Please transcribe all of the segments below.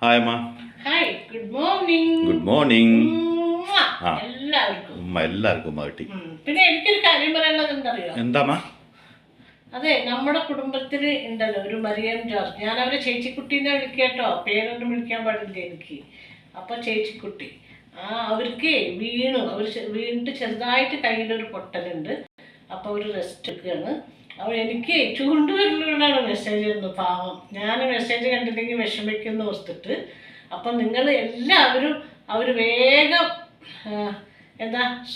Hi അമ്മ. Hi, good morning. Good morning. ആ എല്ലാവർക്കും ഉമ്മ കിട്ടി. പിന്നെ എനിക്കൊരു കാര്യം പറയാനുള്ളത് എന്തറിയോ? എന്താ? അതെ, നമ്മുടെ കുടുംബത്തിൽ ഉണ്ടല്ലോ ഒരു മറിയം ജോർജ്. ഞാൻ അവരെ ചേച്ചിക്കുട്ടീനെ വിളിക്കട്ടോ, പേരൊന്നും വിളിക്കാൻ പാടില്ല എനിക്ക്. അപ്പൊ ചേച്ചിക്കുട്ടി അവർക്ക് വീണിട്ട് ചെറുതായിട്ട് കയ്യിലൊരു പൊട്ടലുണ്ട്. അപ്പൊ അവർ റെസ്റ്റ് എടുക്കുകയാണ്. അപ്പോൾ എനിക്ക് ചൂണ്ടുവരലിനോടാണ് മെസ്സേജ് തരുന്നത്. പാവം, ഞാൻ മെസ്സേജ് കണ്ടില്ലെങ്കിൽ വിഷമിക്കുന്നു ഓർത്തിട്ട്. അപ്പം നിങ്ങൾ എല്ലാവരും അവർ വേഗം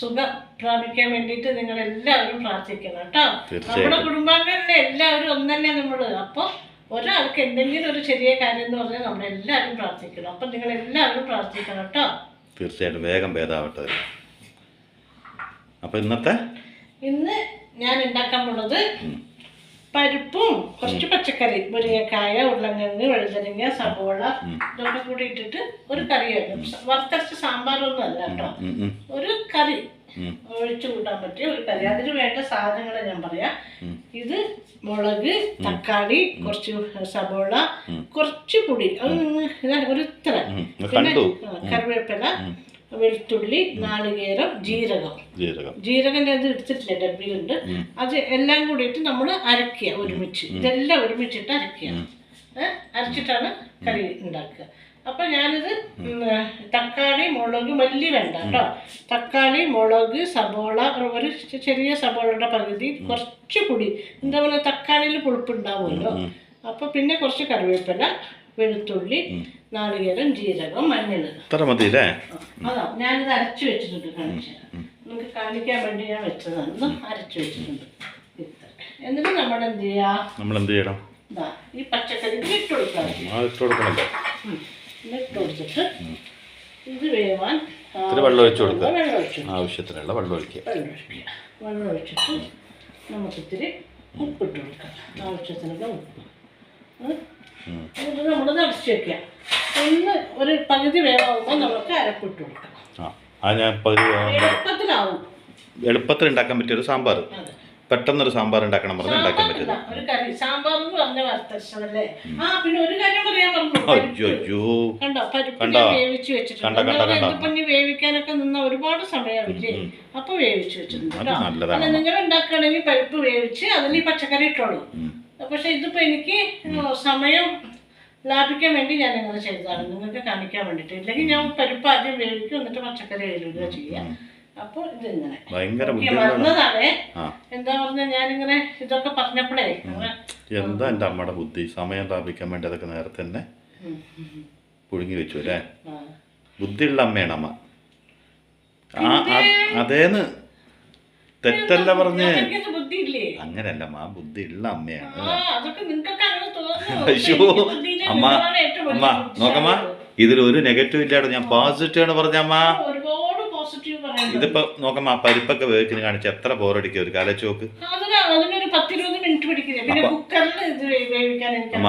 സുഖം പ്രാപിക്കാൻ വേണ്ടിയിട്ട് നിങ്ങൾ എല്ലാവരും പ്രാർത്ഥിക്കണം കേട്ടോ. നമ്മുടെ കുടുംബാംഗങ്ങളിലെ എല്ലാവരും ഒന്നല്ലേ നമ്മൾ. അപ്പോൾ ഒരാൾക്ക് എന്തെങ്കിലും ഒരു ചെറിയ കാര്യം എന്ന് പറഞ്ഞാൽ നമ്മളെല്ലാവരും പ്രാർത്ഥിക്കണം. അപ്പം നിങ്ങൾ എല്ലാവരും പ്രാർത്ഥിക്കണം കേട്ടോ. തീർച്ചയായിട്ടും വേഗം ഭേദാവട്ടെ. അപ്പം ഇന്ന് ഞാൻ ഉണ്ടാക്കാൻ പോണത് പരിപ്പും കുറച്ച് പച്ചക്കറി, മുരിങ്ങക്കായ, ഉരുളക്കിഴങ്ങ്, വഴുതനങ്ങ, സവോള ഇതൊക്കെ കൂടി ഇട്ടിട്ട് ഒരു കറിയായിരുന്നു. വറുത്തരച്ച സാമ്പാറൊന്നും അല്ല കേട്ടോ, ഒരു കറി ഒഴിച്ചു കൂട്ടാൻ പറ്റിയ ഒരു കറി. അതിന് വേണ്ട സാധനങ്ങൾ ഞാൻ പറയാം. ഇത് മുളക്, തക്കാളി, കുറച്ച് സവോള, കുറച്ച് പൊടി, അത് ഒരു ഇത്ര, പിന്നെ കറിവേപ്പില, വെളുത്തുള്ളി, നാളികേരം, ജീരകം ഞാൻ എടുത്തിട്ടില്ല, ഡബ്ബിലുണ്ട്. അത് എല്ലാം കൂടിയിട്ട് നമ്മൾ അരക്കുക ഒരുമിച്ച്. ഇതെല്ലാം ഒരുമിച്ചിട്ട് അരക്കുക. അരച്ചിട്ടാണ് കറി ഉണ്ടാക്കുക. അപ്പൊ ഞാനിത് തക്കാളി, മുളക്, മല്ലി വേണ്ട കേട്ടോ. തക്കാളി, മുളക്, സബോള, ഒരു ചെറിയ സബോളയുടെ പകുതി, കുറച്ച് പൊടി. എന്താ പറയുക, തക്കാളിയിൽ പുളിപ്പുണ്ടാവുമല്ലോ. അപ്പൊ പിന്നെ കുറച്ച് കറിവേപ്പില, വെളുത്തുള്ളി, നാളികേരം, ജീരകം, മഞ്ഞൾ. അതാ ഞാനിത് അരച്ചു വെച്ചിട്ടുണ്ട്. നിങ്ങൾക്ക് കാണിക്കാൻ വേണ്ടി ഞാൻ വെച്ചതാണ്. ഇത് അരച്ചു വെച്ചിട്ടുണ്ട്. എന്നിട്ട് നമ്മൾ എന്ത് ചെയ്യണം? ഈ പച്ചക്കറി ഇട്ട് കൊടുക്കാം. ഇട്ട് കൊടുത്തിട്ട് ഇത് വേവാൻ വെള്ളം ഒഴിച്ചിട്ട് നമുക്ക് ഇത്തിരി ഉപ്പിട്ട് കൊടുക്കാം. ആവശ്യത്തിനുള്ള ഉപ്പ്. എന്നിട്ട് നമ്മൾ അടച്ചു വെക്കാം. ഒരു പകുതി വേവാകുമ്പോൾ നമുക്ക് അരപ്പിട്ട് കൊടുക്കാം. എളുപ്പത്തിൽ ഉണ്ടാക്കാൻ പറ്റിയൊരു സാമ്പാർ. പെട്ടെന്നൊരു സാമ്പാർ ഉണ്ടാക്കണം പറഞ്ഞാൽ ഉണ്ടാക്കാൻ പറ്റില്ല. ഒരു കറി സാമ്പാർ എന്ന് പറഞ്ഞ വറുത്തരച്ചതല്ലേ. പിന്നെ ഒരു കാര്യം പറയാൻ പറഞ്ഞു. വേവിച്ച് വെച്ചിട്ടുണ്ട്. വേവിക്കാനൊക്കെ നിന്ന ഒരുപാട് സമയമില്ലേ, അപ്പൊ വേവിച്ച് വെച്ചിട്ടുണ്ട്. നിങ്ങൾ ഉണ്ടാക്കുകയാണെങ്കിൽ പരിപ്പ് വേവിച്ച് അതിൽ ഈ പച്ചക്കറി ഇട്ടോളൂ. പക്ഷെ ഇതിപ്പോ എനിക്ക് സമയം ലാഭിക്കാൻ വേണ്ടി ഞാൻ ഇങ്ങനെ ചെയ്തതാണ്, നിങ്ങൾക്ക് കാണിക്കാൻ വേണ്ടിട്ട്. ഇല്ലെങ്കിൽ ഞാൻ പരിപ്പ് ആദ്യം വേവിക്കും, എന്നിട്ട് പച്ചക്കറി കഴുകുക ചെയ്യാം. അപ്പൊ ഇതിങ്ങനെ മറന്നതാണേ. എന്താ പറഞ്ഞ ഞാനിങ്ങനെ ഇതൊക്കെ പറഞ്ഞപ്പോഴേ എന്താ എന്റെ അമ്മയുടെ ബുദ്ധി, സമയം ലാഭിക്കാൻ വേണ്ടി അതൊക്കെ നേരത്തെ തന്നെ പുഴുങ്ങി വെച്ചു അല്ലേ. ബുദ്ധിയുള്ള അമ്മയാണ് അമ്മ. അതേന്ന് തെറ്റല്ല പറഞ്ഞ്. അങ്ങനെയല്ല അമ്മ, ബുദ്ധിയുള്ള അമ്മയാണ്. അയ്യോ അമ്മ, നോക്കമ്മ, ഇതിലൊരു നെഗറ്റീവ് ഇല്ലാതെ ഞാൻ പോസിറ്റീവാണ് പറഞ്ഞമ്മ. ഇതിപ്പോ നോക്കമ്മ, പരിപ്പൊക്കെ വേവിക്കുന്ന കാണിച്ച് എത്ര ബോറടിക്കും ഒരു കാലച്ചോക്ക്. അമ്മ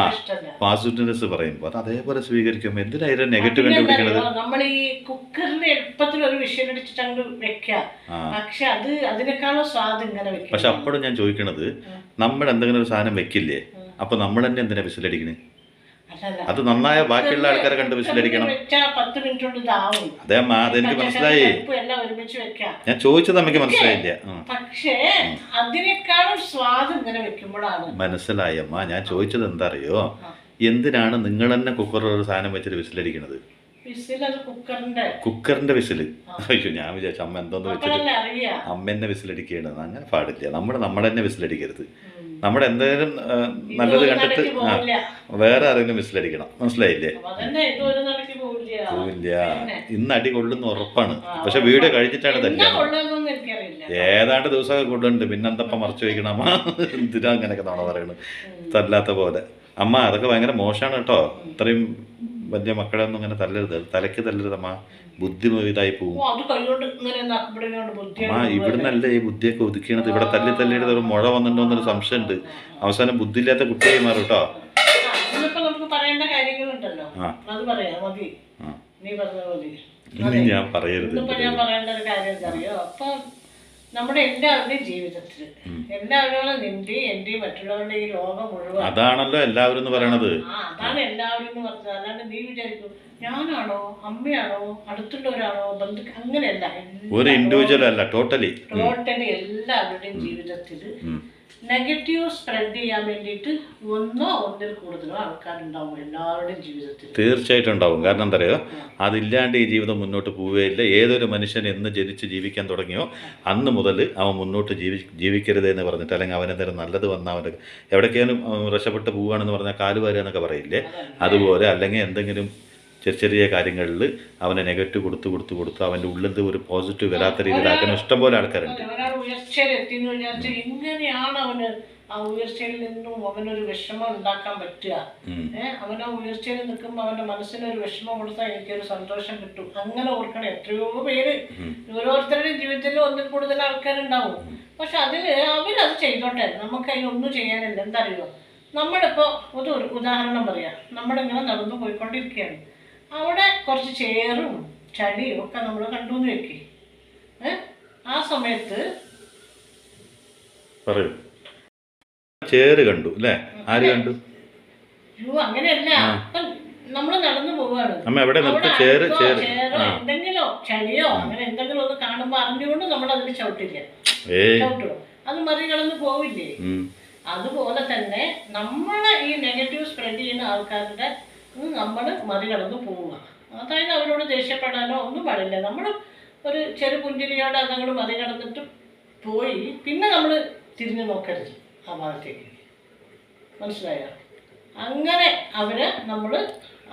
പോസിറ്റീവ്നെസ് പറയുമ്പോ അത് അതേപോലെ സ്വീകരിക്കുമ്പോ എന്തിനായാലും നെഗറ്റീവ് കണ്ടുപിടിക്കണത്? നമ്മൾ ഈ കുക്കറിൽ എളുപ്പത്തിൽ ഒരു വിഷയം അടിച്ചിട്ട് അങ്ങോട്ട് വെക്കാം. പക്ഷെ അത് അതിനേക്കാളും സ്വാദ് ഇങ്ങനെ വെക്കാം. പക്ഷെ അപ്പോഴും ഞാൻ ചോദിക്കണത്, നമ്മൾ എന്തെങ്കിലും ഒരു സാധനം വെക്കില്ലേ, അപ്പൊ നമ്മൾ തന്നെ എന്തിനാ വിസിലടിക്കണേ? അത് നന്നായ ബാക്കിയുള്ള ആൾക്കാരെ കണ്ട് വിസിലടിക്കണം. അതെ അമ്മ, അതെനിക്ക് മനസ്സിലായി. ഞാൻ ചോദിച്ചത് അമ്മയ്ക്ക് മനസ്സിലായില്ല. പക്ഷേ അതിനേക്കാളും സ്വാദ് ഇങ്ങനെ വെക്കുമ്പോഴാണ്. മനസ്സിലായി അമ്മ. ഞാൻ ചോദിച്ചത് എന്താ അറിയോ, എന്തിനാണ് നിങ്ങൾ തന്നെ കുക്കറിൽ ഒരു സാധനം വെച്ചിട്ട് വിസിലടിക്കണത്? കുക്കറിന്റെ വിസില്. അയ്യോ, ഞാൻ വിചാരിച്ചു അമ്മ എന്തോന്ന് വെച്ചിട്ട് അമ്മ എന്നെ വിസിലടിക്കേണ്ടത്. അങ്ങനെ പാടില്ല. നമ്മളെ തന്നെ വിസിലടിക്കരുത്. നമ്മുടെ എന്തെങ്കിലും നല്ലത് കണ്ടിട്ട് വേറെ ആരെങ്കിലും വിസിലടിക്കണം. മനസ്സിലായില്ലേ? പോവില്ല. ഇന്ന് അടി കൊള്ളുന്ന ഉറപ്പാണ്. പക്ഷെ വീഡിയോ കഴിച്ചിട്ടാണ് തന്നെ. ഏതാണ്ട് ദിവസമൊക്കെ കൊള്ളുന്നുണ്ട്. പിന്നെന്തപ്പം മറച്ചു വയ്ക്കണം അമ്മ. എന്തിനാ അങ്ങനെയൊക്കെ നാളെ പറയണത് തല്ലാത്ത പോലെ. അമ്മ അതൊക്കെ ഭയങ്കര മോശമാണ് കേട്ടോ. ഇത്രയും വലിയ മക്കളെ ഒന്നും ഇങ്ങനെ തല്ലരുത്. തലയ്ക്ക് തല്ലരുത് അമ്മ, ബുദ്ധി ഇതായി പോകും. അമ്മ ഇവിടുന്നല്ലേ ഈ ബുദ്ധിയൊക്കെ ഒതുക്കിയത്. ഇവിടെ തല്ലിയിട്ട് ഒരു മുഴ വന്നിട്ടുണ്ടോ എന്നൊരു സംശയമുണ്ട്. അവസാനം ബുദ്ധിയില്ലാത്ത കുട്ടിയായി മാറും കേട്ടോ. ഇനി ഞാൻ പറയരുത്. പറയേണ്ട ഒരു കാര്യം എന്താ അറിയോ, അപ്പൊ നമ്മുടെ എല്ലാവരുടെയും ജീവിതത്തിൽ എല്ലാവരും നിന്റെയും എന്റെയും മറ്റുള്ളവരുടെ ഈ ലോകം മുഴുവൻ അതാണല്ലോ എല്ലാവരും എന്ന് പറയണത്. അതാണ് എല്ലാവരും എന്ന് പറഞ്ഞത്. അല്ലാണ്ട് നീ വിചാരിക്കും ഞാനാണോ അമ്മയാണോ അടുത്തുള്ളവരാണോ ബന്ധു, അങ്ങനെയല്ല. ഒരു ഇൻഡിവിജ്വൽ അല്ല, ടോട്ടലി എല്ലാവരുടെയും ജീവിതത്തിൽ നെഗറ്റീവ് സ്പ്രെഡ് ചെയ്യാൻ വേണ്ടിയിട്ട് ഒന്നോ ഒന്നിൽ കൂടുതലോ ആൾക്കാരുണ്ടാവും എല്ലാവരുടെയും ജീവിതത്തിൽ. തീർച്ചയായിട്ടും ഉണ്ടാവും. കാരണം എന്താ പറയുക, അതില്ലാണ്ട് ഈ ജീവിതം മുന്നോട്ട് പോവുകയില്ല. ഏതൊരു മനുഷ്യൻ എന്ന് ജനിച്ച് ജീവിക്കാൻ തുടങ്ങിയോ അന്ന് മുതൽ അവൻ മുന്നോട്ട് ജീവിക്കരുത് എന്ന് പറഞ്ഞിട്ട്, അല്ലെങ്കിൽ അവനെന്തായാലും നല്ലത് വന്നാൽ അവൻ്റെ എവിടേക്കെങ്കിലും രക്ഷപ്പെട്ട് പോവുകയാണെന്ന് പറഞ്ഞാൽ കാലുവാരുക എന്നൊക്കെ പറയില്ലേ, അതുപോലെ അല്ലെങ്കിൽ എന്തെങ്കിലും ചെറിയ കാര്യങ്ങളിൽ അവനെ നെഗറ്റീവ് കൊടുത്ത് അവൻ്റെ ഉള്ളിൽ ഒരു പോസിറ്റീവ് വരാത്ത രീതിയിലാക്കുന്ന ഇഷ്ടംപോലെ ആൾക്കാരുണ്ട്. ഉയർച്ചയിലെത്തിന്ന് വിചാരിച്ചാൽ എങ്ങനെയാണ് അവന് ആ ഉയർച്ചയിൽ നിന്നും അവനൊരു വിഷമം ഉണ്ടാക്കാൻ പറ്റുക? അവൻ ആ ഉയർച്ചയിൽ നിൽക്കുമ്പോൾ അവന്റെ മനസ്സിനൊരു വിഷമം കൊടുത്താൽ എനിക്കൊരു സന്തോഷം കിട്ടും. അങ്ങനെ ഓർക്കണം. എത്രയോ പേര് ഓരോരുത്തരുടെയും ജീവിതത്തിൽ ഒന്നിൽ കൂടുതൽ ആൾക്കാരുണ്ടാവും. പക്ഷെ അവരത് ചെയ്തോട്ടെ, നമുക്ക് അതിനൊന്നും ചെയ്യാനില്ല. എന്താ അറിയോ, നമ്മളിപ്പോ ഒരു ഉദാഹരണം പറയാം. നമ്മളിങ്ങനെ നടന്നു പോയിക്കൊണ്ടിരിക്കുകയാണ്. അവിടെ കുറച്ച് ചേറും ചളിയും ഒക്കെ നമ്മൾ കണ്ടു എന്ന് വെക്കേ. ആ സമയത്ത് ചേറ് കണ്ടു അല്ലേ? ആര് കണ്ടു? അങ്ങനെയല്ല, നമ്മള് നടന്നു പോവാണ്. എന്തെങ്കിലോ ചളിയോ അങ്ങനെ എന്തെങ്കിലും ഒന്ന് കാണുമ്പോ അറിഞ്ഞുകൊണ്ട് നമ്മൾ അതിന് ചവിട്ടും. അത് മറികടന്ന് പോവില്ലേ? അതുപോലെ തന്നെ നമ്മളെ ഈ നെഗറ്റീവ് സ്പ്രെഡ് ചെയ്യുന്ന ആൾക്കാരുടെ നമ്മൾ മറികടന്ന് പോവുക. അതായത് അവരോട് ദേഷ്യപ്പെടാനോ ഒന്നും പാടില്ല. നമ്മൾ ഒരു ചെറു പുഞ്ചിരിയോടെ അതങ്ങൾ മറികടന്നിട്ട് പോയി പിന്നെ നമ്മൾ തിരിഞ്ഞു നോക്കരുത് ആ ഭാഗത്തേക്ക്. മനസ്സിലായോ? അങ്ങനെ നമ്മൾ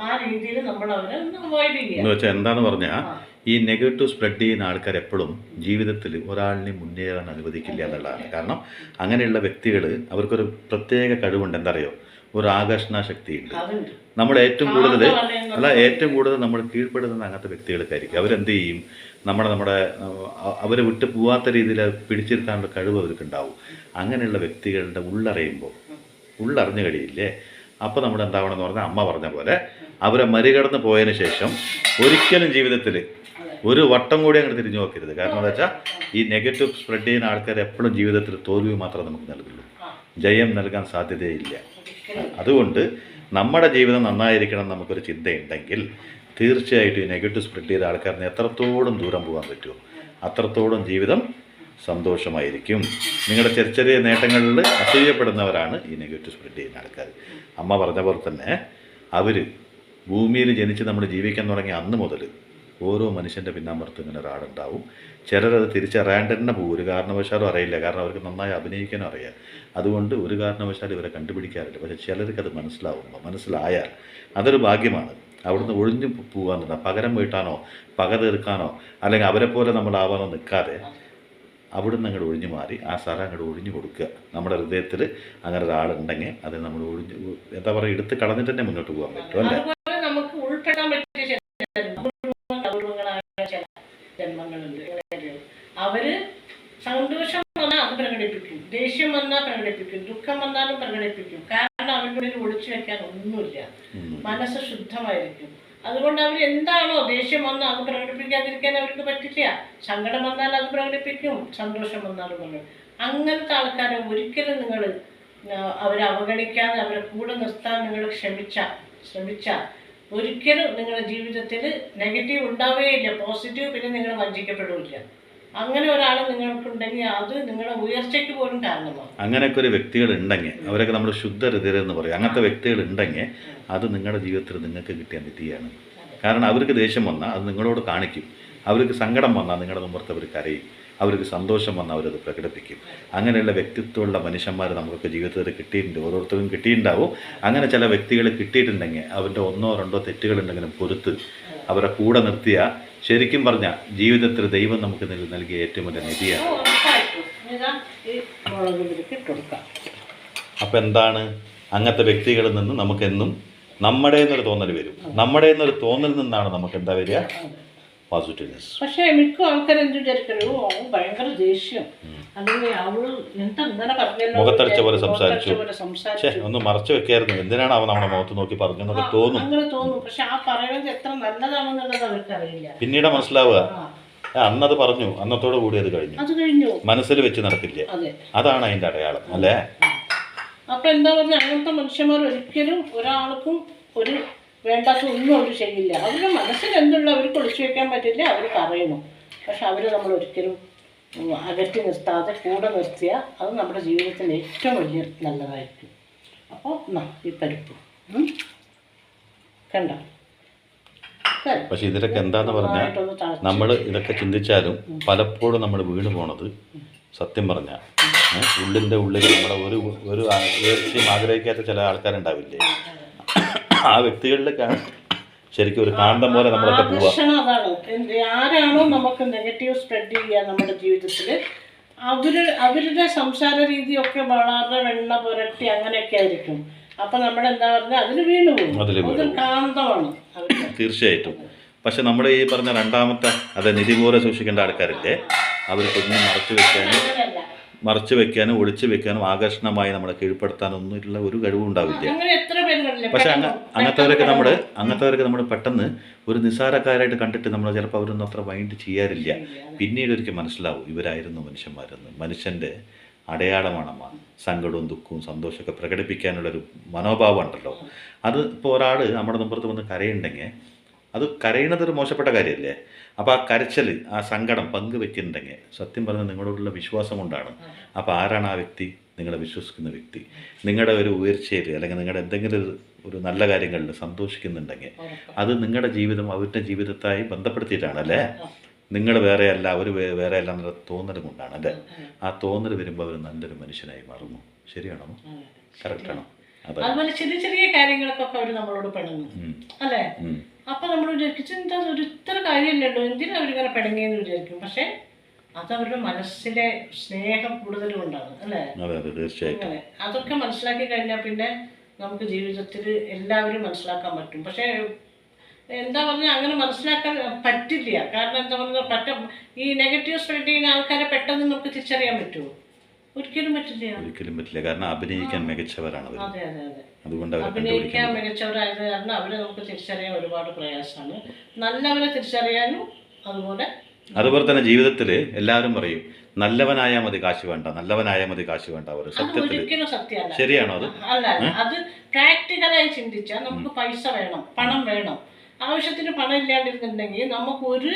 ആ രീതിയിൽ നമ്മൾ അവരെ ഒന്ന് അവോയ്ഡ് ചെയ്യുക. എന്താന്ന് പറഞ്ഞാൽ ഈ നെഗറ്റീവ് സ്പ്രെഡ് ചെയ്യുന്ന ആൾക്കാർ എപ്പോഴും ജീവിതത്തിൽ ഒരാളിനെ മുന്നേറാൻ അനുവദിക്കില്ല എന്നുള്ളതാണ്. കാരണം അങ്ങനെയുള്ള വ്യക്തികൾ അവർക്കൊരു പ്രത്യേക കഴിവുണ്ട്. എന്താ അറിയോ, ഒരു ആകർഷണ ശക്തിയുണ്ട്. നമ്മൾ ഏറ്റവും കൂടുതൽ നമ്മൾ കീഴ്പ്പെടുന്ന അങ്ങനത്തെ വ്യക്തികൾക്കായിരിക്കും. അവരെന്ത് ചെയ്യും, നമ്മുടെ അവരെ വിട്ട് പോവാത്ത രീതിയിൽ പിടിച്ചിരുത്താനുള്ള കഴിവ് അവർക്കുണ്ടാവും. അങ്ങനെയുള്ള വ്യക്തികളുടെ ഉള്ളറിഞ്ഞു കഴിയില്ലേ, അപ്പോൾ നമ്മൾ എന്താവണം എന്ന് പറഞ്ഞാൽ, അമ്മ പറഞ്ഞ പോലെ അവരെ മറികടന്ന് പോയതിന് ശേഷം ഒരിക്കലും ജീവിതത്തിൽ ഒരു വട്ടം കൂടി അങ്ങോട്ട് തിരിഞ്ഞു നോക്കരുത്. കാരണം എന്താ വെച്ചാൽ ഈ നെഗറ്റീവ് സ്പ്രെഡ് ചെയ്യുന്ന ആൾക്കാർ എപ്പോഴും ജീവിതത്തിൽ തോൽവി മാത്രമേ നമുക്ക് നൽകുള്ളൂ, ജയം നൽകാൻ സാധ്യതയില്ല. അതുകൊണ്ട് നമ്മുടെ ജീവിതം നന്നായിരിക്കണം നമുക്കൊരു ചിന്തയുണ്ടെങ്കിൽ തീർച്ചയായിട്ടും ഈ നെഗറ്റീവ് സ്പ്രെഡ് ചെയ്ത ആൾക്കാരിന് എത്രത്തോളം ദൂരം പോകാൻ പറ്റുമോ അത്രത്തോളം ജീവിതം സന്തോഷമായിരിക്കും. നിങ്ങളുടെ ചെറിയ നേട്ടങ്ങളിൽ അസൂയപ്പെടുന്നവരാണ് ഈ നെഗറ്റീവ് സ്പ്രെഡ് ചെയ്യുന്ന ആൾക്കാർ. അമ്മ പറഞ്ഞ പോലെ തന്നെ അവർ ഭൂമിയിൽ ജനിച്ച് നമ്മൾ ജീവിക്കാൻ തുടങ്ങിയ അന്ന് മുതൽ ഓരോ മനുഷ്യൻ്റെ പിന്നാമ്പുറത്ത് ഇങ്ങനെ ഒരാളുണ്ടാവും. ചിലരത് തിരിച്ചറിയാണ്ട് തന്നെ പോകും. ഒരു കാരണവശാലും അറിയില്ല, കാരണം അവർക്ക് നന്നായി അഭിനയിക്കാനും അറിയാം. അതുകൊണ്ട് ഒരു കാരണവശാലും ഇവരെ കണ്ടുപിടിക്കാറില്ല. പക്ഷേ ചിലർക്ക് അത് മനസ്സിലായാൽ അതൊരു ഭാഗ്യമാണ്. അവിടുന്ന് ഒഴിഞ്ഞു പോകാന്നില്ല, പകരം വീട്ടാനോ പക തീർക്കാനോ അല്ലെങ്കിൽ അവരെ പോലെ നമ്മളാവാനോ നിൽക്കാതെ അവിടുന്ന് അങ്ങോട്ട് ഒഴിഞ്ഞു മാറി ആ സ്ഥലം അങ്ങോട്ട് ഒഴിഞ്ഞു കൊടുക്കുക. നമ്മുടെ ഹൃദയത്തിൽ അങ്ങനെ ഒരാളുണ്ടെങ്കിൽ അത് നമ്മൾ എന്താ പറയുക, എടുത്ത് കളഞ്ഞിട്ട് തന്നെ മുന്നോട്ട് പോകാൻ പറ്റും അല്ലേ? നമുക്ക് ഉൾപ്പെടാൻ പറ്റിയ ജന്മങ്ങളുണ്ട്. അവര് സന്തോഷം വന്നാൽ അത് പ്രകടിപ്പിക്കും, ദേഷ്യം വന്നാൽ പ്രകടിപ്പിക്കും, ദുഃഖം വന്നാലും പ്രകടിപ്പിക്കും. കാരണം അവരുടെ ഉള്ളിൽ ഒളിച്ചു വെക്കാൻ ഒന്നുമില്ല, മനസ്സ് ശുദ്ധമായിരിക്കും. അതുകൊണ്ട് അവർ എന്താണോ ദേഷ്യം വന്നാൽ അത് പ്രകടിപ്പിക്കാതിരിക്കാൻ അവർക്ക് പറ്റില്ല. സങ്കടം വന്നാൽ അത് പ്രകടിപ്പിക്കും, സന്തോഷം വന്നാലും പ്രകടിപ്പിക്കും. അങ്ങനത്തെ ആൾക്കാരെ ഒരിക്കലും നിങ്ങൾ അവരെ അവഗണിക്കാതെ അവരെ കൂടെ നിർത്താൻ നിങ്ങൾ ശ്രമിച്ചാൽ ഒരിക്കലും നിങ്ങളുടെ ജീവിതത്തിൽ നെഗറ്റീവ് ഉണ്ടാവുകയില്ല, പോസിറ്റീവ് പിന്നെ നിങ്ങൾ വഞ്ചിക്കപ്പെടില്ല. അങ്ങനെ ഒരാൾ നിങ്ങൾക്കുണ്ടെങ്കിൽ അത് നിങ്ങളുടെ ഉയർച്ചയ്ക്ക് പോലും കാരണമാണ്. അങ്ങനെയൊക്കെ ഒരു വ്യക്തികൾ ഉണ്ടെങ്കിൽ അവരൊക്കെ നമ്മൾ ശുദ്ധ ഹൃദയർ എന്ന് പറയും. അങ്ങനത്തെ വ്യക്തികൾ ഉണ്ടെങ്കിൽ അത് നിങ്ങളുടെ ജീവിതത്തിൽ നിങ്ങൾക്ക് കിട്ടിയ നിധിയാണ്. കാരണം അവർക്ക് ദേഷ്യം വന്നാൽ അത് നിങ്ങളോട് കാണിക്കും, അവർക്ക് സങ്കടം വന്നാൽ നിങ്ങളുടെ മുമ്പത്ത് അവർ കരയും, അവർക്ക് സന്തോഷം വന്നാൽ അവരത് പ്രകടിപ്പിക്കും. അങ്ങനെയുള്ള വ്യക്തിത്വമുള്ള മനുഷ്യന്മാർ നമുക്കൊക്കെ ജീവിതത്തിൽ കിട്ടിയിട്ടുണ്ട്, ഓരോരുത്തരും കിട്ടിയിട്ടുണ്ടാവും. അങ്ങനെ ചില വ്യക്തികൾ കിട്ടിയിട്ടുണ്ടെങ്കിൽ അവരുടെ 1-2 തെറ്റുകളുണ്ടെങ്കിലും പൊറുത്ത് അവരെ കൂടെ നിർത്തിയ ശരിക്കും പറഞ്ഞാൽ ജീവിതത്തിൽ ദൈവം നമുക്ക് നൽകിയ ഏറ്റവും വലിയ നിധിയാണ്. അപ്പം എന്താണ്, അങ്ങനത്തെ വ്യക്തികളിൽ നിന്ന് നമുക്കെന്നും നമ്മുടെ എന്നൊരു തോന്നൽ വരും. നമ്മുടെ എന്നൊരു തോന്നലിൽ നിന്നാണ് നമുക്ക് എന്താ വരിക, പോസിറ്റീവ്നെസ്. പക്ഷേ മിക്ക ആൾക്കാരെന്ത് വിചാരിക്കണോ, ഭയങ്കര ദേഷ്യം, അല്ലെങ്കിൽ അവള് എന്തെങ്ങനെ പറഞ്ഞല്ലോ, മുഖത്തടിച്ച പോലെ സംസാരിച്ചു, ഒന്ന് മറച്ചു വെക്കായിരുന്നു, എന്തിനാണ് അവൻ നമ്മുടെ മുഖത്ത് നോക്കി പറഞ്ഞെന്നൊക്കെ തോന്നും. അങ്ങനെ തോന്നും. പക്ഷെ ആ പറയുന്നത് എത്ര നല്ലതാണെന്നുള്ളത് അവർക്ക് അറിയില്ല. പിന്നീട് മനസ്സിലാവുക അന്നത് പറഞ്ഞു, അന്നത്തോടു കൂടി അത് കഴിഞ്ഞു. അത് കഴിഞ്ഞു, മനസ്സിൽ വെച്ച് നടക്കില്ല. അതെ, അതാണ് അതിന്റെ അടയാളം അല്ലേ? അപ്പൊ എന്താ പറഞ്ഞ അങ്ങനത്തെ മനുഷ്യന്മാർ ഒരിക്കലും ഒരാൾക്കും ഒരു വേണ്ടാത്ത ഒന്നും അവർ ചെയ്യില്ല. അവരുടെ മനസ്സിൽ എന്തുള്ള അവർക്ക് ഒളിച്ചു വെക്കാൻ പറ്റില്ല, അവർ പറയുന്നു. പക്ഷെ അവർ നമ്മൾ ഒരിക്കലും അകറ്റി നിർത്താതെ കൂടെ നിർത്തിയാൽ അത് നമ്മുടെ ജീവിതത്തിന് ഏറ്റവും വലിയ നല്ലതായിരിക്കും. അപ്പോൾ ഈ പരിപ്പ് കണ്ടോ. പക്ഷെ ഇതിലൊക്കെ എന്താന്ന് പറഞ്ഞാൽ നമ്മൾ ഇതൊക്കെ ചിന്തിച്ചാലും പലപ്പോഴും നമ്മൾ വീണ് പോണത് സത്യം പറഞ്ഞാൽ ഉള്ളിൻ്റെ ഉള്ളിൽ നമ്മളെ ഒരു ഉയർച്ചയും ആഗ്രഹിക്കാത്ത ചില ആൾക്കാരുണ്ടാവില്ലേ, ആ വ്യക്തികളിലേക്കാണ് ശരിക്കും ഒരു കാന്തം പോലെ നമ്മളൊക്കെ പോവുക. അതാണ്, ആരാണോ നമുക്ക് നെഗറ്റീവ് സ്പ്രെഡ് ചെയ്യുക നമ്മുടെ ജീവിതത്തിൽ, അവരുടെ സംസാര രീതിയൊക്കെ വളരെ വെണ്ണ പുരട്ടി അങ്ങനെയൊക്കെ ആയിരിക്കും. അപ്പൊ നമ്മളെന്താ പറഞ്ഞാൽ അതിന് വീണു പോകും, അതൊരു കാന്തമാണ്. തീർച്ചയായിട്ടും. പക്ഷെ നമ്മൾ ഈ പറഞ്ഞ രണ്ടാമത്തെ അത് നിധി പോലെ സൂക്ഷിക്കേണ്ട ആൾക്കാരില്ലേ, അവർ കൊഞ്ഞ് മറച്ചു വെക്കാനും ഒളിച്ചു വെക്കാനും ആകർഷണമായി നമ്മളെ കീഴ്പ്പെടുത്താനൊന്നും ഉള്ള ഒരു കഴിവും ഉണ്ടാവില്ല. പക്ഷെ അങ്ങനത്തെവരൊക്കെ നമ്മൾ പെട്ടെന്ന് ഒരു നിസ്സാരക്കാരായിട്ട് കണ്ടിട്ട് നമ്മൾ ചിലപ്പോൾ അവരൊന്നും അത്ര മൈൻഡ് ചെയ്യാറില്ല. പിന്നീട് ഒരിക്കൽ മനസ്സിലാവും ഇവരായിരുന്നു മനുഷ്യന്മാരെന്ന്. മനുഷ്യൻ്റെ അടയാളമാണമ്മ സങ്കടവും ദുഃഖവും സന്തോഷമൊക്കെ പ്രകടിപ്പിക്കാനുള്ളൊരു മനോഭാവം ഉണ്ടല്ലോ. അത് ഇപ്പോൾ ഒരാൾ നമ്മുടെ മുമ്പത്ത് വന്ന് കരയുണ്ടെങ്കിൽ അത് കരയുന്നതൊരു മോശപ്പെട്ട കാര്യമല്ലേ. അപ്പോൾ ആ കരച്ചൽ, ആ സങ്കടം പങ്കുവെക്കുന്നുണ്ടെങ്കിൽ സത്യം പറഞ്ഞാൽ നിങ്ങളോടുള്ള വിശ്വാസം കൊണ്ടാണ്. അപ്പോൾ ആരാണ് ആ വ്യക്തി? നിങ്ങളെ വിശ്വസിക്കുന്ന വ്യക്തി. നിങ്ങളുടെ ഒരു ഉയർച്ചയിൽ അല്ലെങ്കിൽ നിങ്ങളുടെ എന്തെങ്കിലും ഒരു നല്ല കാര്യങ്ങളിൽ സന്തോഷിക്കുന്നുണ്ടെങ്കിൽ അത് നിങ്ങളുടെ ജീവിതം അവരുടെ ജീവിതത്തായി ബന്ധപ്പെടുത്തിയിട്ടാണ് അല്ലേ. നിങ്ങൾ വേറെയല്ല, അവർ വേറെയല്ല എന്നുള്ള തോന്നൽ കൊണ്ടാണ് അല്ലേ. ആ തോന്നൽ വരുമ്പോൾ അവർ നല്ലൊരു മനുഷ്യനായി മാറുന്നു. ശരിയാണോ? കറക്റ്റാണോ? അതുപോലെ ചെറിയ ചെറിയ കാര്യങ്ങൾക്കൊക്കെ അവർ നമ്മളോട് പിണങ്ങും അല്ലേ. അപ്പൊ നമ്മൾ വിചാരിക്കും എന്താ ഒരു ഇത്ര കാര്യമില്ലല്ലോ, എന്തിനാ അവരിങ്ങനെ പിണങ്ങിയെന്ന് വിചാരിക്കും. പക്ഷെ അത് അവരുടെ മനസ്സിലെ സ്നേഹം കൂടുതലും ഉണ്ടാകും അല്ലേ. അങ്ങനെ അതൊക്കെ മനസ്സിലാക്കി കഴിഞ്ഞാൽ പിന്നെ നമുക്ക് ജീവിതത്തിൽ എല്ലാവരും മനസ്സിലാക്കാൻ പറ്റും. പക്ഷെ എന്താ പറഞ്ഞാൽ അങ്ങനെ മനസ്സിലാക്കാൻ പറ്റില്ല. കാരണം എന്താ പറഞ്ഞാൽ ഈ നെഗറ്റീവ് സ്പ്രെഡ് ചെയ്യുന്ന ആൾക്കാരെ പെട്ടെന്ന് നമുക്ക് തിരിച്ചറിയാൻ പറ്റുമോ? ഒരിക്കലും പറ്റില്ല. കാരണം അഭിനയിക്കാൻ മികച്ചവരാണ്. അതെ അതെ അതെ, അതുകൊണ്ട് അഭിനയിക്കാൻ മികച്ചവരായത് കാരണം അവരെ നമുക്ക് തിരിച്ചറിയാൻ ഒരുപാട് പ്രയാസമാണ്. നല്ലവരെ തിരിച്ചറിയാനും അതുപോലെ തന്നെ ജീവിതത്തിൽ എല്ലാവരും പറയും നല്ലവനായാൽ മതി കാശ് വേണ്ട, നല്ലവനായാൽ മതി കാശ് വേണ്ട. അവർ ഒരിക്കലും സത്യമല്ല. ശരിയാണോ? അത് അല്ല, അത് പ്രാക്ടിക്കലായി ചിന്തിച്ചാൽ നമുക്ക് പൈസ വേണം, പണം വേണം. ആവശ്യത്തിന് പണം ഇല്ലാണ്ടിരുന്നുണ്ടെങ്കിൽ നമുക്ക് ഒരു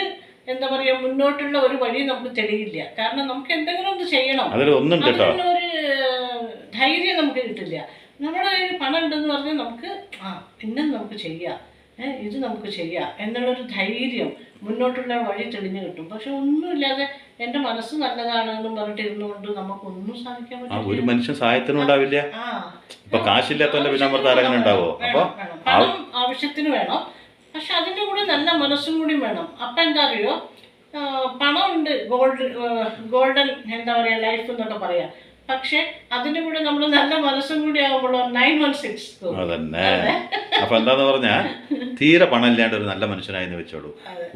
എന്താ പറയാ മുന്നോട്ടുള്ള ഒരു വഴി നമുക്ക് തെളിയില്ല. കാരണം നമുക്ക് എന്തെങ്കിലും ഒന്ന് ചെയ്യണം, അതിനൊരു ധൈര്യം നമുക്ക് കിട്ടില്ല. നമ്മുടെ കയ്യിൽ പണം ഉണ്ടെന്ന് പറഞ്ഞാൽ നമുക്ക് ഇന്നത് നമുക്ക് ചെയ്യാം, ഇത് നമുക്ക് ചെയ്യാം എന്നുള്ളൊരു ധൈര്യം, മുന്നോട്ടുള്ള വഴി തെളിഞ്ഞു കിട്ടും. പക്ഷെ ഒന്നുമില്ലാതെ എൻ്റെ മനസ്സ് നല്ലതാണെന്നും പറഞ്ഞിട്ട് ഇരുന്നുകൊണ്ട് നമുക്കൊന്നും സാധിക്കാൻ പറ്റില്ല. ഒരു മനുഷ്യൻ സഹായത്തിനും ഉണ്ടാവില്ല. പണം ആവശ്യത്തിന് വേണം, പക്ഷെ അതിൻ്റെ കൂടെ നല്ല മനസ്സും കൂടി വേണം. അപ്പം എന്താ അറിയോ, പണം ഉണ്ട്, ഗോൾഡൻ എന്താ പറയുക ലൈഫ് എന്നൊക്കെ പറയാം. പക്ഷെ അതിന്റെ കൂടെ നമ്മൾ നല്ല മനസ്സും കൂടി ആകുമ്പോഴോ 916 അതന്നെ. അപ്പൊ എന്താന്ന് പറഞ്ഞാ തീരെ പണം ഇല്ലാണ്ട് ഒരു നല്ല മനുഷ്യനായെന്ന് വെച്ചോളൂ,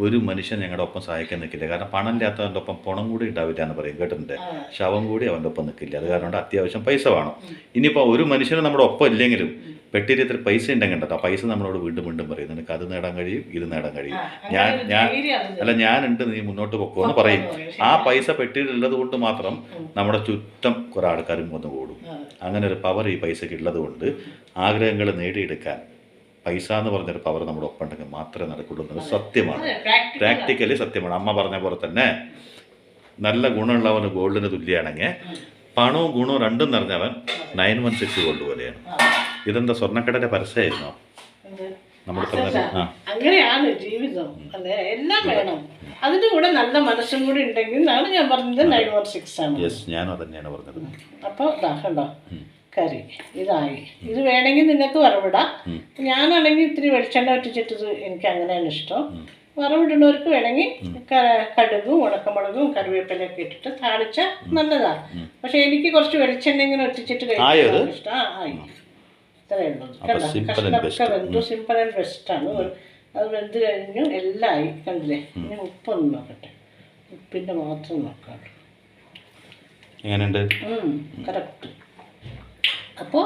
ഒരു മനുഷ്യൻ ഞങ്ങളുടെ ഒപ്പം സഹായിക്കാൻ നിൽക്കില്ല. കാരണം പണം ഇല്ലാത്തവൻ്റെ ഒപ്പം പണം കൂടി ഉണ്ടാവില്ല എന്ന് പറയും കേട്ടിട്ടുണ്ട്. ശവം കൂടി അവൻ്റെ ഒപ്പം നിൽക്കില്ല. അത് കാരണം അത്യാവശ്യം പൈസ വേണം. ഇനിയിപ്പോൾ ഒരു മനുഷ്യന് നമ്മുടെ ഒപ്പം ഇല്ലെങ്കിലും പെട്ടിരിയത്തിൽ പൈസ ഉണ്ടെങ്കിൽ ആ പൈസ നമ്മളോട് വീണ്ടും വീണ്ടും പറയും നിനക്ക് അത് നേടാൻ കഴിയും, ഇത് നേടാൻ കഴിയും, ഞാനുണ്ട്, നീ മുന്നോട്ട് പൊക്കോ എന്ന് പറയും. ആ പൈസ പെട്ടിയിലുള്ളത് കൊണ്ട് മാത്രം നമ്മുടെ ചുറ്റം കുറെ ആൾക്കാരും വന്നു കൂടും. അങ്ങനെ ഒരു പവർ ഈ പൈസക്ക് ഉള്ളത് കൊണ്ട് ആഗ്രഹങ്ങൾ നേടിയെടുക്കാൻ പൈസ എന്ന് പറഞ്ഞൊരു പവർ നമ്മുടെ ഒപ്പം ഉണ്ടെങ്കിൽ മാത്രമേ നടക്കുള്ളൂ എന്നത് സത്യമാണ്, പ്രാക്ടിക്കലി സത്യമാണ്. അമ്മ പറഞ്ഞ പോലെ തന്നെ നല്ല ഗുണമുള്ളവന് ഗോൾഡിന് തുല്യമാണെങ്കിൽ പണവും ഗുണവും രണ്ടും നിറഞ്ഞവൻ 916 ഗോൾഡ് പോലെയാണ്. ഇതെന്താ സ്വർണ്ണക്കടയുടെ പരസ്യമായിരുന്നോ? അങ്ങനെയാണ് ജീവിതം അല്ലേ. എല്ലാം വേണം, അതിന്റെ കൂടെ നല്ല മനസ്സും കൂടി ഉണ്ടെങ്കിൽ ഞാൻ പറഞ്ഞത് 916 ആണ്. ഞാനും അതന്നെയാണ് പറഞ്ഞത്. അപ്പോൾ കണ്ടോ കറി ഇതായി. ഇത് വേണമെങ്കിൽ നിങ്ങൾക്ക് വറവിടാം. ഞാനാണെങ്കിൽ ഇത്തിരി വെളിച്ചെണ്ണ ഒറ്റിച്ചിട്ടത് എനിക്ക് അങ്ങനെയാണ് ഇഷ്ടം. വറവിടുന്നവർക്ക് വേണമെങ്കിൽ കടുകും ഉണക്കമുളകും കറിവേപ്പിലൊക്കെ ഇട്ടിട്ട് താളിച്ച നല്ലതാണ്. പക്ഷെ എനിക്ക് കുറച്ച് വെളിച്ചെണ്ണ ഇങ്ങനെ ഒറ്റിച്ചിട്ട് കഴിക്കാൻ ഇഷ്ടം. ആയി ഇത്രയേ ഉള്ളൂ. കഷ്ണമൊക്കെ വെന്തു, സിമ്പിൾ ആൻഡ് ബെസ്റ്റാണ്. അത് വെന്ത് കഴിഞ്ഞു, എല്ലാം ആയി. കണ്ടില്ലേ? ഇനി ഉപ്പൊന്ന് നോക്കട്ടെ, ഉപ്പിൻ്റെ മാത്രം നോക്കാം. കറക്റ്റ്. അപ്പോൾ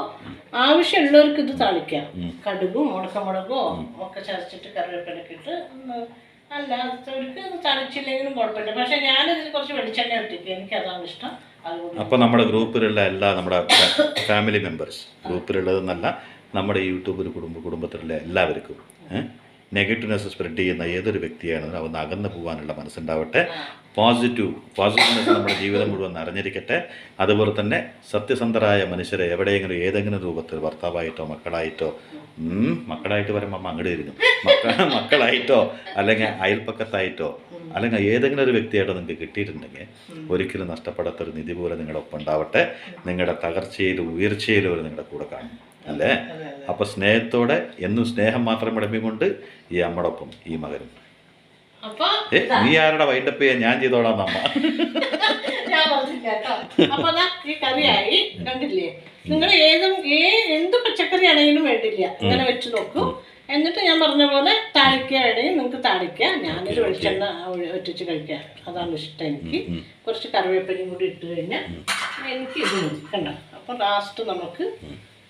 ആവശ്യമുള്ളവർക്ക് ഇത് താളിക്കാം. കടുകും ഉണക്കമുളകും ഒക്കെ ചതച്ചിട്ട് കറിവേപ്പിലൊക്കെ ഇട്ട് അല്ല അവർക്ക് തളിച്ചില്ലെങ്കിലും കുഴപ്പമില്ല. പക്ഷെ ഞാനിതിൽ കുറച്ച് വെളിച്ചെണ്ണ ഇട്ടിരിക്കും, എനിക്ക് അതാണ് ഇഷ്ടം. അതുകൊണ്ട് അപ്പോൾ നമ്മുടെ ഗ്രൂപ്പിലുള്ള എല്ലാ നമ്മുടെ ഫാമിലി മെമ്പേഴ്സ്, ഗ്രൂപ്പിലുള്ളതെന്നല്ല നമ്മുടെ യൂട്യൂബിൽ കുടുംബത്തിലുള്ള എല്ലാവർക്കും നെഗറ്റീവ്നെസ് സ്പ്രെഡ് ചെയ്യുന്ന ഏതൊരു വ്യക്തിയാണെങ്കിലും അവന്ന് അകന്നു പോകാനുള്ള മനസ്സുണ്ടാവട്ടെ. പോസിറ്റീവ്നെസ് നമ്മുടെ ജീവിതം മുഴുവൻ നിറഞ്ഞിരിക്കട്ടെ. അതുപോലെ തന്നെ സത്യസന്ധരായ മനുഷ്യരെ എവിടെയെങ്കിലും ഏതെങ്കിലും രൂപത്തിൽ ഭർത്താവായിട്ടോ മക്കളായിട്ട് വരുമ്പോൾ അമ്മ അങ്ങോട്ട് ഇരുന്നു, മക്കളായിട്ടോ അല്ലെങ്കിൽ അയൽപ്പക്കത്തായിട്ടോ അല്ലെങ്കിൽ ഏതെങ്കിലും ഒരു വ്യക്തിയായിട്ടോ നിങ്ങൾക്ക് കിട്ടിയിട്ടുണ്ടെങ്കിൽ ഒരിക്കലും നഷ്ടപ്പെടാത്തൊരു നിധി പോലെ നിങ്ങളുടെ ഒപ്പം ഉണ്ടാവട്ടെ. നിങ്ങളുടെ തകർച്ചയിലും ഉയർച്ചയിലും അവർ നിങ്ങളുടെ കൂടെ കാണും അല്ലേ? അപ്പോൾ സ്നേഹത്തോടെ എന്നും സ്നേഹം മാത്രം വിളമ്പിക്കൊണ്ട് ഈ അമ്മയോടൊപ്പം ഈ മകനും. നീ ആരുടെ വൈൻഡപ്പ് ചെയ്യാൻ ഞാൻ ചെയ്തോളാം അമ്മ. ഞാൻ പറഞ്ഞില്ല കേട്ടോ. അപ്പൊ ഈ കറിയായി കണ്ടില്ലേ? നിങ്ങൾ എന്ത് പച്ചക്കറി ആണെങ്കിലും വേണ്ടില്ല, ഇങ്ങനെ വെച്ച് നോക്കൂ. എന്നിട്ട് ഞാൻ പറഞ്ഞ പോലെ താളിക്കുകയാണെങ്കിൽ നിങ്ങൾക്ക് താളിക്കുക. ഞാനൊരു വെളിച്ചെണ്ണ ഒറ്റിച്ച് കഴിക്കാം, അതാണ് ഇഷ്ടം എനിക്ക്. കുറച്ച് കറിവേപ്പിലയും കൂടി ഇട്ട് കഴിഞ്ഞാൽ എനിക്ക് ഇത് മതി കണ്ടോ. അപ്പൊ ലാസ്റ്റ് നമുക്ക്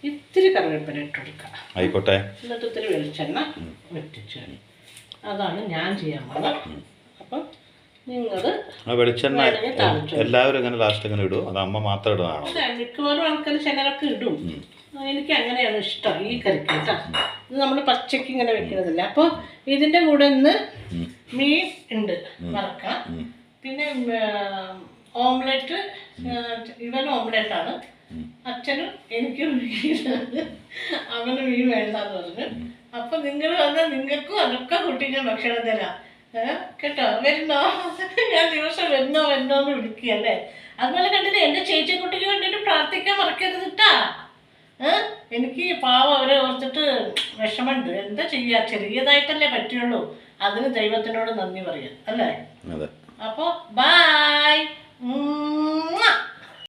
ഇത്തിരി കറിവേപ്പില ഇട്ട് കൊടുക്കാം. ആയിക്കോട്ടെ. എന്നിട്ട് ഇത്തിരി വെളിച്ചെണ്ണ വെറ്റിച്ച്, അതാണ് ഞാൻ ചെയ്യാൻ പോകുന്നത്. അപ്പം നിങ്ങൾ വെളിച്ചെണ്ണ എല്ലാവരും ഇങ്ങനെ ലാസ്റ്റ് ഇങ്ങനെ ഇടും, അത് അമ്മ മാത്രം ഇടുന്നതാണോ? മിക്കവാറും ആൾക്കാർ ചിലരൊക്കെ ഇടും. എനിക്ക് അങ്ങനെയാണ് ഇഷ്ടം ഈ കറിക്ക് കേട്ടോ. ഇത് നമ്മൾ പച്ചയ്ക്ക് ഇങ്ങനെ വെക്കുന്നതില്ല. അപ്പോൾ ഇതിൻ്റെ കൂടെ ഇന്ന് മീൻ ഉണ്ട് വറക്കാം. പിന്നെ ഓംലെറ്റ്, ഇവൻ ഓംലെറ്റാണ്, അച്ഛനും എനിക്കും മീനാണ്, അവന് മീൻ വേണ്ടാന്ന് പറഞ്ഞു. അപ്പം നിങ്ങൾ വന്നാൽ നിങ്ങൾക്കും അതൊക്കെ കൂട്ടി ഞാൻ ഭക്ഷണം തരാം കേട്ടോ. വരുന്നോ? ഞാൻ ദിവസം വരുന്നോ എന്ന് വിളിക്കുകയല്ലേ. അതുപോലെ കണ്ടില്ലേ, എൻ്റെ ചേച്ചിക്കുട്ടിക്ക് വേണ്ടിയിട്ട് പ്രാർത്ഥിക്കാൻ മറക്കരുത് കേട്ടാ. എനിക്ക് പാവം അവരെ ഓർത്തിട്ട് വിഷമമുണ്ട്. എന്താ ചെയ്യുക, ചെറിയതായിട്ടല്ലേ പറ്റുള്ളൂ. അതിന് ദൈവത്തിനോട് നന്ദി പറയാം അല്ലേ? അപ്പോൾ ബൈ.